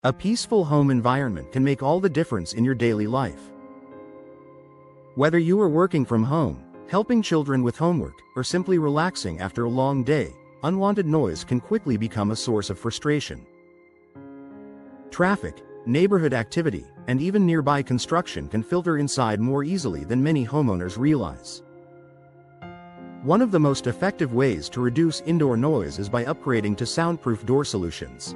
A peaceful home environment can make all the difference in your daily life. Whether you are working from home, helping children with homework, or simply relaxing after a long day, unwanted noise can quickly become a source of frustration. Traffic, neighborhood activity, and even nearby construction can filter inside more easily than many homeowners realize. One of the most effective ways to reduce indoor noise is by upgrading to soundproof door solutions.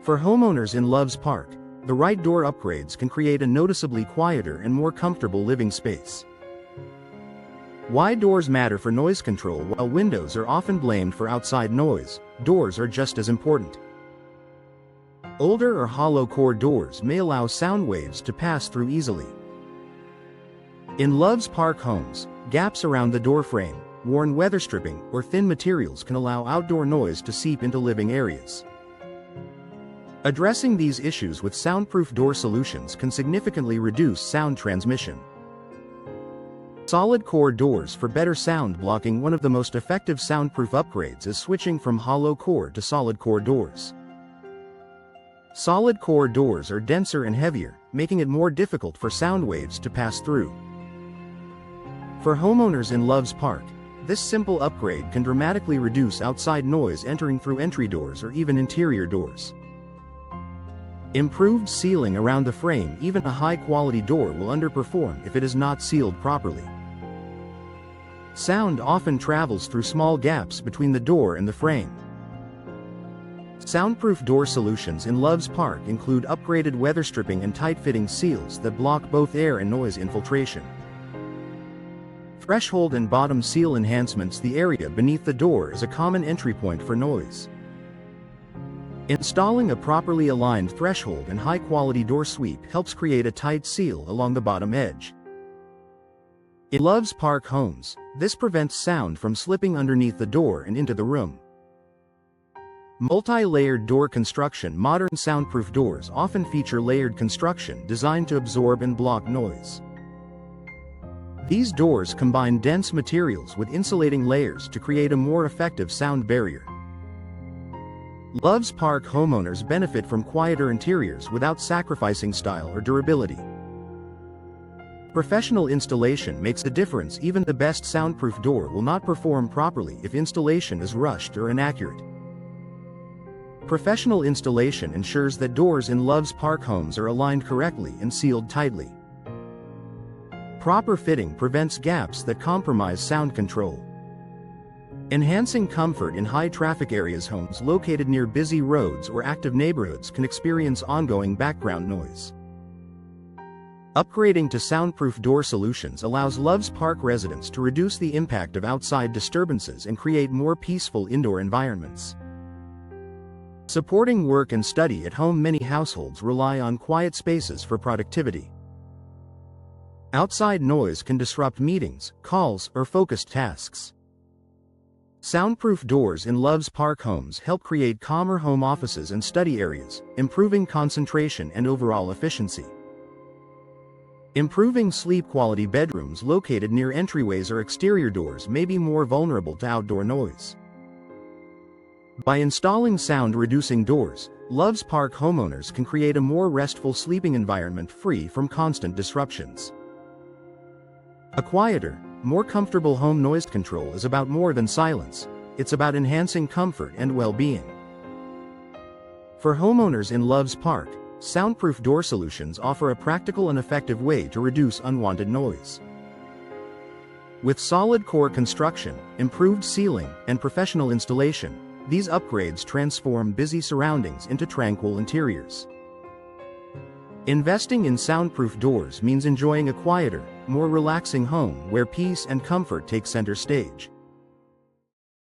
For homeowners in Loves Park, the right door upgrades can create a noticeably quieter and more comfortable living space. Why doors matter for noise control. While windows are often blamed for outside noise, doors are just as important. Older or hollow core doors may allow sound waves to pass through easily. In Loves Park homes, gaps around the door frame, worn weather stripping, or thin materials can allow outdoor noise to seep into living areas. Addressing these issues with soundproof door solutions can significantly reduce sound transmission. Solid core doors for better sound blocking. One of the most effective soundproof upgrades is switching from hollow core to solid core doors. Solid core doors are denser and heavier, making it more difficult for sound waves to pass through. For homeowners in Loves Park, this simple upgrade can dramatically reduce outside noise entering through entry doors or even interior doors. Improved sealing around the frame. Even a high-quality door will underperform if it is not sealed properly. Sound often travels through small gaps between the door and the frame. Soundproof door solutions in Loves Park include upgraded weather stripping and tight-fitting seals that block both air and noise infiltration. Threshold and bottom seal enhancements. The area beneath the door is a common entry point for noise. Installing a properly aligned threshold and high-quality door sweep helps create a tight seal along the bottom edge. In Loves Park homes, this prevents sound from slipping underneath the door and into the room. Multi-layered door construction. Modern soundproof doors often feature layered construction designed to absorb and block noise. These doors combine dense materials with insulating layers to create a more effective sound barrier. Loves Park homeowners benefit from quieter interiors without sacrificing style or durability. Professional installation makes a difference. Even the best soundproof door will not perform properly if installation is rushed or inaccurate. Professional installation ensures that doors in Loves Park homes are aligned correctly and sealed tightly. Proper fitting prevents gaps that compromise sound control. Enhancing comfort in high-traffic areas. Homes located near busy roads or active neighborhoods can experience ongoing background noise. Upgrading to soundproof door solutions allows Loves Park residents to reduce the impact of outside disturbances and create more peaceful indoor environments. Supporting work and study at home. Many households rely on quiet spaces for productivity. Outside noise can disrupt meetings, calls, or focused tasks. Soundproof doors in Loves Park homes help create calmer home offices and study areas, improving concentration and overall efficiency. Improving sleep quality. Bedrooms located near entryways or exterior doors may be more vulnerable to outdoor noise. By installing sound-reducing doors, Loves Park homeowners can create a more restful sleeping environment free from constant disruptions. A quieter, more comfortable home. Noise control is about more than silence. It's about enhancing comfort and well-being. For homeowners in Loves Park, soundproof door solutions offer a practical and effective way to reduce unwanted noise. With solid core construction, improved sealing, and professional installation, these upgrades transform busy surroundings into tranquil interiors. Investing in soundproof doors means enjoying a quieter, more relaxing home where peace and comfort take center stage.